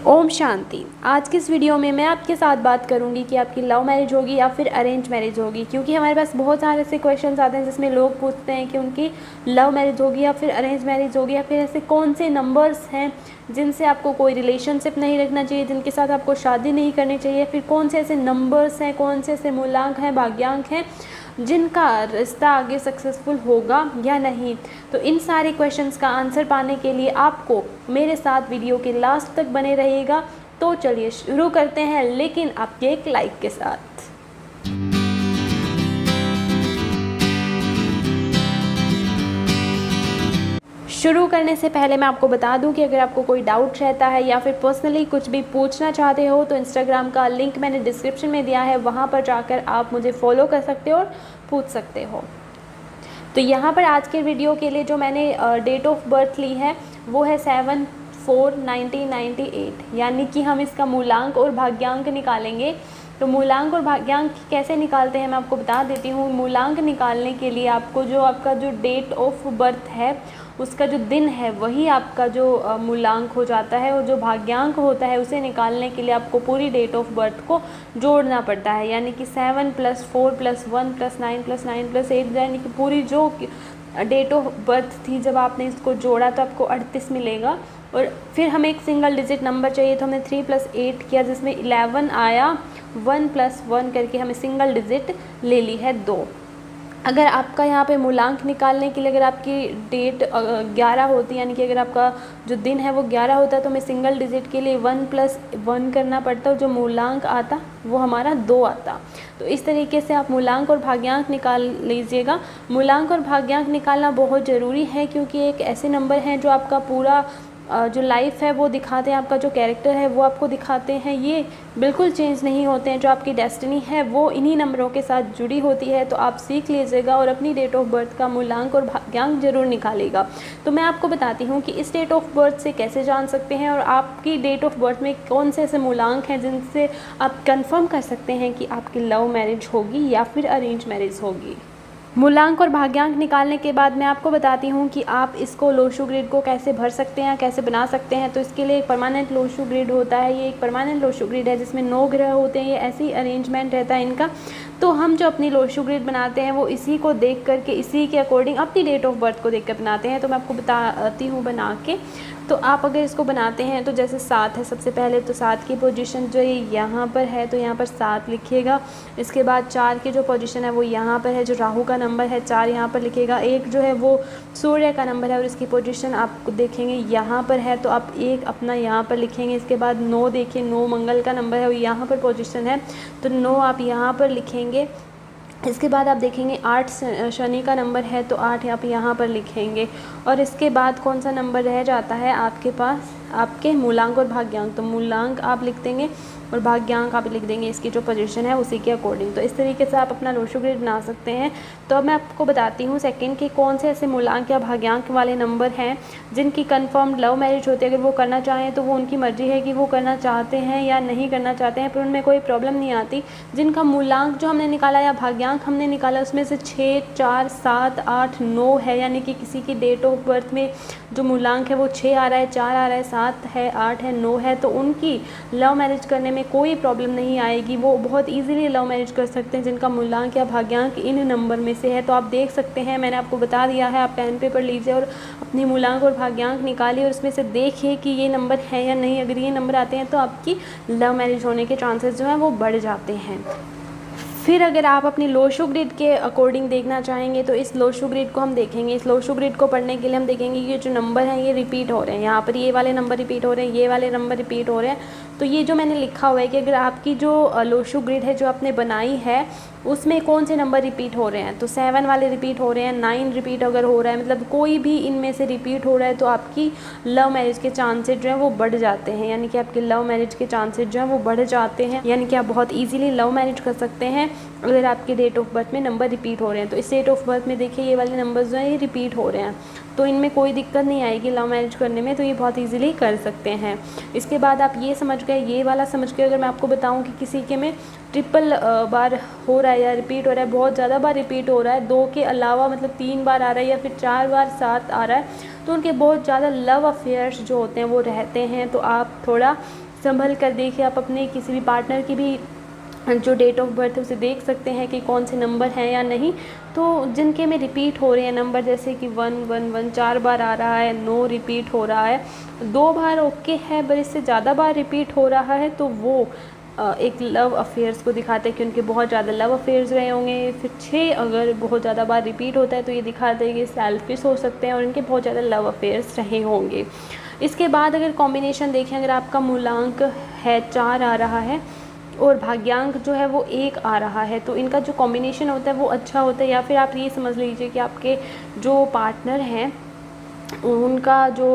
ओम शांति। आज की इस वीडियो में मैं आपके साथ बात करूंगी कि आपकी लव मैरिज होगी या फिर अरेंज मैरिज होगी, क्योंकि हमारे पास बहुत सारे ऐसे क्वेश्चंस आते हैं जिसमें लोग पूछते हैं कि उनकी लव मैरिज होगी या फिर अरेंज मैरिज होगी, या फिर ऐसे कौन से नंबर्स हैं जिनसे आपको कोई रिलेशनशिप नहीं रखना चाहिए, जिनके साथ आपको शादी नहीं करनी चाहिए, फिर कौन से ऐसे नंबर्स हैं, कौन से ऐसे मूलांक हैं, भाग्यांक हैं जिनका रिश्ता आगे सक्सेसफुल होगा या नहीं। तो इन सारे क्वेश्चंस का आंसर पाने के लिए आपको मेरे साथ वीडियो के लास्ट तक बने रहिएगा। तो चलिए शुरू करते हैं, लेकिन आपके एक लाइक के साथ। शुरू करने से पहले मैं आपको बता दूं कि अगर आपको कोई डाउट रहता है या फिर पर्सनली कुछ भी पूछना चाहते हो तो इंस्टाग्राम का लिंक मैंने डिस्क्रिप्शन में दिया है, वहां पर जाकर आप मुझे फॉलो कर सकते हो और पूछ सकते हो। तो यहाँ पर आज के वीडियो के लिए जो मैंने डेट ऑफ बर्थ ली है वो है 7/4/1998, यानी कि हम इसका मूलांक और भाग्यांक निकालेंगे। तो मूलांक और भाग्यांक कैसे निकालते हैं मैं आपको बता देती हूँ। मूलांक निकालने के लिए आपको जो आपका जो डेट ऑफ बर्थ है उसका जो दिन है वही आपका जो मूलांक हो जाता है, और जो भाग्यांक होता है उसे निकालने के लिए आपको पूरी डेट ऑफ बर्थ को जोड़ना पड़ता है, यानी कि 7 + 4 + 1 + 9 + 9 + 8, यानी कि पूरी जो डेट ऑफ बर्थ थी जब आपने इसको जोड़ा तो आपको 38 मिलेगा। और फिर हमें एक सिंगल डिजिट नंबर चाहिए, तो हमने 3 + 8 किया जिसमें 11 आया। 1 + 1 करके हमें सिंगल डिजिट ले ली है 2। अगर आपका यहाँ पे मूलांक निकालने के लिए अगर आपकी डेट 11 होती, यानी कि अगर आपका जो दिन है वो 11 होता है तो हमें सिंगल डिजिट के लिए 1 + 1 करना पड़ता, और जो मूलांक आता वो हमारा 2 आता। तो इस तरीके से आप मूलांक और भाग्यांक निकाल लीजिएगा। मूलांक और भाग्यांक निकालना बहुत ज़रूरी है, क्योंकि एक ऐसे नंबर हैं जो आपका पूरा जो लाइफ है वो दिखाते हैं, आपका जो कैरेक्टर है वो आपको दिखाते हैं। ये बिल्कुल चेंज नहीं होते हैं। जो आपकी डेस्टिनी है वो इन्हीं नंबरों के साथ जुड़ी होती है। तो आप सीख लीजिएगा और अपनी डेट ऑफ बर्थ का मूलांक और भाग्यांक जरूर निकालिएगा। तो मैं आपको बताती हूँ कि इस डेट ऑफ बर्थ से कैसे जान सकते हैं और आपकी डेट ऑफ बर्थ में कौन से ऐसे मूलांक हैं जिनसे आप कंफर्म कर सकते हैं कि आपकी लव मैरिज होगी या फिर अरेंज मैरिज होगी। मूलांक और भाग्यांक निकालने के बाद मैं आपको बताती हूँ कि आप इसको लोशू ग्रिड को कैसे भर सकते हैं, कैसे बना सकते हैं। तो इसके लिए एक परमानेंट लोशू ग्रिड होता है। ये एक परमानेंट लोशू ग्रिड है जिसमें 9 ग्रह होते हैं। ये ऐसी अरेंजमेंट रहता है इनका। तो हम जो अपनी लोशू ग्रिड बनाते हैं वो इसी को देख करके, इसी के अकॉर्डिंग अपनी डेट ऑफ बर्थ को देख कर बनाते हैं। तो मैं आपको बताती हूँ बना के। तो आप अगर इसको बनाते हैं तो जैसे 7 है सबसे पहले, तो 7 की पोजीशन जो है यहाँ पर है, तो यहाँ पर 7 लिखिएगा। इसके बाद 4 की जो पोजीशन है वो यहाँ पर है, जो राहु का नंबर है 4 यहाँ पर लिखिएगा। 1 जो है वो सूर्य का नंबर है और इसकी पोजीशन आप देखेंगे यहाँ पर है, तो आप 1 अपना यहाँ पर लिखेंगे। इसके बाद 9 देखिए, 9 मंगल का नंबर है और यहाँ पर पोजीशन है, तो 9 आप यहाँ पर लिखेंगे। इसके बाद आप देखेंगे 8 शनि का नंबर है, तो 8 आप यहाँ पर लिखेंगे। और इसके बाद कौन सा नंबर रह जाता है आपके पास, आपके मूलांक और भाग्यांक। तो मूलांक आप लिख देंगे और भाग्यांक आप लिख देंगे, इसकी जो पोजीशन है उसी के अकॉर्डिंग। तो इस तरीके से आप अपना लोशू ग्रिड बना सकते हैं। तो अब मैं आपको बताती हूँ सेकंड के कौन से ऐसे मूलांक या भाग्यांक वाले नंबर हैं जिनकी कंफर्म लव मैरिज होती है। अगर वो करना चाहें तो वो उनकी मर्जी है कि वो करना चाहते हैं या नहीं करना चाहते हैं, पर उनमें कोई प्रॉब्लम नहीं आती। जिनका मूलांक जो हमने निकाला या भाग्यांक हमने निकाला उसमें से 6, 4, 7, 8, 9 है, यानी कि किसी की डेट ऑफ बर्थ में जो मूलांक है वो 6 आ रहा है, 4 आ रहा है, 7 है, 8 है, 9 है, तो उनकी लव मैरिज करने में कोई प्रॉब्लम नहीं आएगी। वो बहुत इजीली लव मैरिज कर सकते हैं जिनका मूलांक या भाग्यांक इन नंबर में से है। तो आप देख सकते हैं, मैंने आपको बता दिया है। आप पेन पेपर लीजिए और अपनी मूलांक और भाग्यांक निकालिए और उसमें से देखिए कि ये नंबर है या नहीं। अगर ये नंबर आते हैं तो आपकी लव मैरिज होने के चांसेस जो हैं वो बढ़ जाते हैं। फिर अगर आप अपनी लोशू ग्रिड के अकॉर्डिंग देखना चाहेंगे तो इस लोशू ग्रिड को हम देखेंगे। इस लोशू ग्रिड को पढ़ने के लिए हम देखेंगे ये जो नंबर हैं ये रिपीट हो रहे हैं। यहाँ पर ये वाले नंबर रिपीट हो रहे हैं, ये वाले नंबर रिपीट हो रहे हैं। तो ये जो मैंने लिखा हुआ है कि अगर आपकी जो लोशू ग्रिड है जो आपने बनाई है उसमें कौन से नंबर रिपीट हो रहे हैं, तो 7 वाले रिपीट हो रहे हैं, 9 रिपीट अगर हो रहा है, मतलब कोई भी इनमें से रिपीट हो रहा है, तो आपकी लव मैरिज के चांसेस जो हैं वो बढ़ जाते हैं। यानी कि आपकी लव मैरिज के चांसेस जो हैं वो बढ़ जाते हैं, यानी कि आप बहुत ईजिली लव मैरिज कर सकते हैं अगर आपकी डेट ऑफ बर्थ में नंबर रिपीट हो रहे हैं। तो इस डेट ऑफ बर्थ में देखिए ये वाले नंबर जो हैं ये रिपीट हो रहे हैं, तो इनमें कोई दिक्कत नहीं आएगी लव मैरिज करने में। तो ये बहुत इजीली कर सकते हैं। इसके बाद आप ये समझ गए, ये वाला समझ गए। अगर मैं आपको बताऊं कि किसी के में ट्रिपल बार हो रहा है या रिपीट हो रहा है, बहुत ज़्यादा बार रिपीट हो रहा है, 2 के अलावा मतलब 3 बार आ रहा है या फिर 4 बार 7 आ रहा है, तो उनके बहुत ज़्यादा लव अफेयर्स जो होते हैं वो रहते हैं। तो आप थोड़ा संभल कर देखिए। आप अपने किसी भी पार्टनर की भी जो डेट ऑफ बर्थ है उसे देख सकते हैं कि कौन से नंबर हैं या नहीं। तो जिनके में रिपीट हो रहे हैं नंबर, जैसे कि 111 4 बार आ रहा है, 9 रिपीट हो रहा है, 2 बार ओके है, पर इससे ज़्यादा बार रिपीट हो रहा है, तो वो एक लव अफेयर्स को दिखाते हैं कि उनके बहुत ज़्यादा लव अफेयर्स रहे होंगे। फिर 6 अगर बहुत ज़्यादा बार रिपीट होता है तो ये दिखाते हैं कि सेल्फिश हो सकते हैं और इनके बहुत ज़्यादा लव अफेयर्स रहे होंगे। इसके बाद अगर कॉम्बिनेशन देखें, अगर आपका मूलांक है 4 आ रहा है और भाग्यांक जो है वो 1 आ रहा है, तो इनका जो कॉम्बिनेशन होता है वो अच्छा होता है। या फिर आप ये समझ लीजिए कि आपके जो पार्टनर हैं उनका जो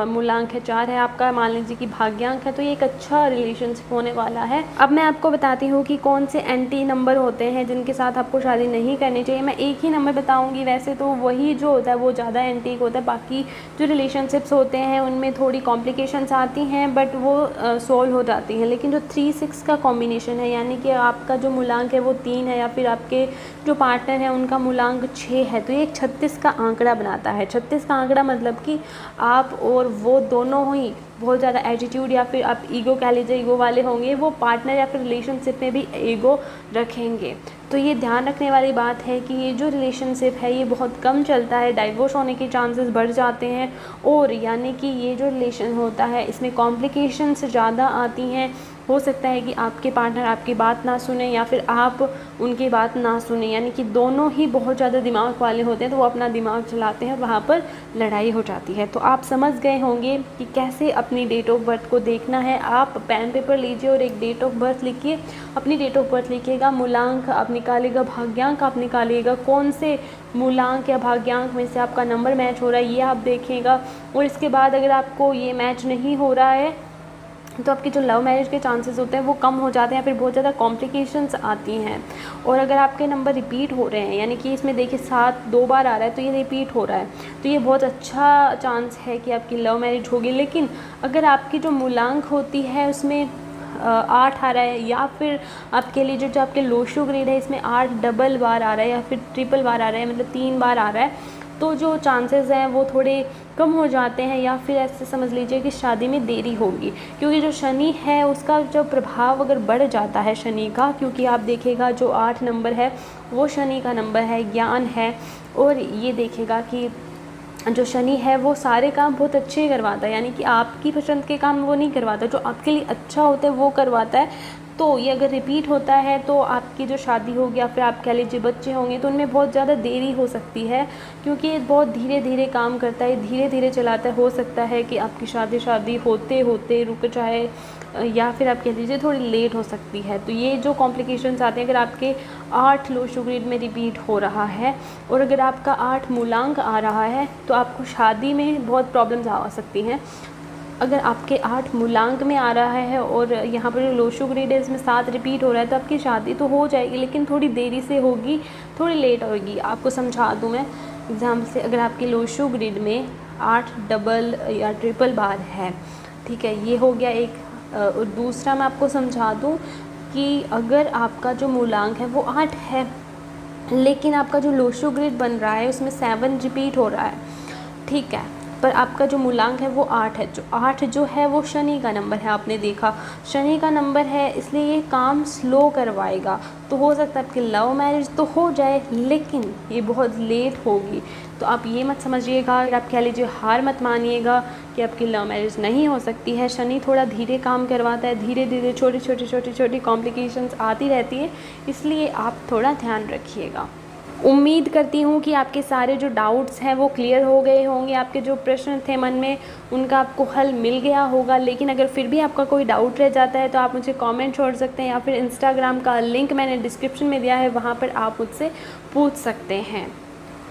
मूलांक है 4 है, आपका मान लीजिए कि भाग्यांक है, तो ये एक अच्छा रिलेशनशिप होने वाला है। अब मैं आपको बताती हूँ कि कौन से एंटी नंबर होते हैं जिनके साथ आपको शादी नहीं करनी चाहिए। मैं एक ही नंबर बताऊँगी, वैसे तो वही जो होता है वो ज़्यादा एंटीक होता है। बाकी जो रिलेशनशिप्स होते हैं उनमें थोड़ी कॉम्प्लिकेशंस आती हैं, बट वो सॉल्व हो जाती हैं। लेकिन जो 3-6 का कॉम्बिनेशन है, यानी कि आपका जो मूलांक है वो 3 है, या फिर आपके जो पार्टनर है उनका मूलांक 6 है, तो ये एक 36 का आंकड़ा बनाता है। 36 का आंकड़ा मतलब कि आप और वो दोनों ही बहुत ज़्यादा एटीट्यूड या फिर आप ईगो कह लीजिए, ईगो वाले होंगे। वो पार्टनर या फिर रिलेशनशिप में भी ईगो रखेंगे। तो ये ध्यान रखने वाली बात है कि ये जो रिलेशनशिप है ये बहुत कम चलता है, डाइवोर्स होने के चांसेस बढ़ जाते हैं। और यानी कि ये जो रिलेशन होता है इसमें कॉम्प्लिकेशंस ज़्यादा आती हैं। हो सकता है कि आपके पार्टनर आपकी बात ना सुने या फिर आप उनकी बात ना सुने, यानी कि दोनों ही बहुत ज़्यादा दिमाग वाले होते हैं, तो वो अपना दिमाग चलाते हैं और वहाँ पर लड़ाई हो जाती है। तो आप समझ गए होंगे कि कैसे अपनी डेट ऑफ बर्थ को देखना है। आप पेन पेपर लीजिए और एक डेट ऑफ बर्थ लिखिए, अपनी डेट ऑफ बर्थ लिखिएगा, मूलांक आप निकालिएगा, भाग्यांक आप निकालिएगा, कौन से मूलांक या भाग्यांक में से आपका नंबर मैच हो रहा है ये आप देखिएगा। और इसके बाद अगर आपको ये मैच नहीं हो रहा है तो आपकी जो लव मैरिज के चांसेस होते हैं वो कम हो जाते हैं, फिर बहुत ज़्यादा कॉम्प्लिकेशंस आती हैं। और अगर आपके नंबर रिपीट हो रहे हैं, यानी कि इसमें देखिए 7 2 बार आ रहा है, तो ये रिपीट हो रहा है, तो ये बहुत अच्छा चांस है कि आपकी लव मैरिज होगी। लेकिन अगर आपकी जो मूलांक होती है उसमें 8 आ रहा है, या फिर आपके लिए जो आपके लोशो ग्रेड है इसमें 8 डबल बार आ रहा है या फिर ट्रिपल बार आ रहा है, मतलब 3 बार आ रहा है, तो जो चांसेस हैं वो थोड़े कम हो जाते हैं। या फिर ऐसे समझ लीजिए कि शादी में देरी होगी, क्योंकि जो शनि है उसका जो प्रभाव अगर बढ़ जाता है शनि का, क्योंकि आप देखिएगा जो 8 नंबर है वो शनि का नंबर है, ज्ञान है। और ये देखिएगा कि जो शनि है वो सारे काम बहुत अच्छे करवाता है, यानी कि आपकी पसंद के काम वो नहीं करवाता, जो आपके लिए अच्छा होता है वो करवाता है। तो ये अगर रिपीट होता है तो आपकी जो शादी होगी या फिर आप कह लीजिए बच्चे होंगे तो उनमें बहुत ज़्यादा देरी हो सकती है, क्योंकि ये बहुत धीरे धीरे काम करता है, धीरे धीरे चलाता है। हो सकता है कि आपकी शादी होते होते रुक जाए, या फिर आप कह लीजिए थोड़ी लेट हो सकती है। तो ये जो कॉम्प्लिकेशंस आते हैं, अगर आपके 8 लोशो ग्रेड में रिपीट हो रहा है और अगर आपका 8 मूलांक आ रहा है तो आपको शादी में बहुत प्रॉब्लम्स आ सकती हैं। अगर आपके 8 मूलांक में आ रहा है और यहाँ पर जो लोशो ग्रेड है इसमें 7 रिपीट हो रहा है, तो आपकी शादी तो हो जाएगी लेकिन थोड़ी देरी से होगी, थोड़ी लेट होगी। आपको समझा दूँ मैं एग्ज़ाम से, अगर आपके लोशो ग्रेड में 8 डबल या ट्रिपल बार है, ठीक है, ये हो गया एक। और दूसरा मैं आपको समझा दूँ कि अगर आपका जो मूलांक है वो 8 है लेकिन आपका जो लोशो ग्रेड बन रहा है उसमें 7 रिपीट हो रहा है, ठीक है, पर आपका जो मूलांक है वो 8 है। जो 8 जो है वो शनि का नंबर है, आपने देखा शनि का नंबर है, इसलिए ये काम स्लो करवाएगा। तो हो सकता है आपकी लव मैरिज तो हो जाए लेकिन ये बहुत लेट होगी। तो आप ये मत समझिएगा, आप कह लीजिए हार मत मानिएगा कि आपकी लव मैरिज नहीं हो सकती है। शनि थोड़ा धीरे काम करवाता है, धीरे धीरे छोटी कॉम्प्लिकेशंस आती रहती है, इसलिए आप थोड़ा ध्यान रखिएगा। उम्मीद करती हूँ कि आपके सारे जो डाउट्स हैं वो क्लियर हो गए होंगे, आपके जो प्रश्न थे मन में उनका आपको हल मिल गया होगा। लेकिन अगर फिर भी आपका कोई डाउट रह जाता है तो आप मुझे कमेंट छोड़ सकते हैं, या फिर इंस्टाग्राम का लिंक मैंने डिस्क्रिप्शन में दिया है, वहाँ पर आप मुझसे पूछ सकते हैं।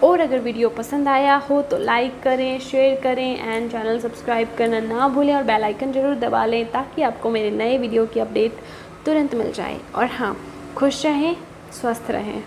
और अगर वीडियो पसंद आया हो तो लाइक करें, शेयर करें एंड चैनल सब्सक्राइब करना ना भूलें और बेल आइकन ज़रूर दबा लें ताकि आपको मेरे नए वीडियो की अपडेट तुरंत मिल जाए। और हाँ, खुश रहें, स्वस्थ रहें।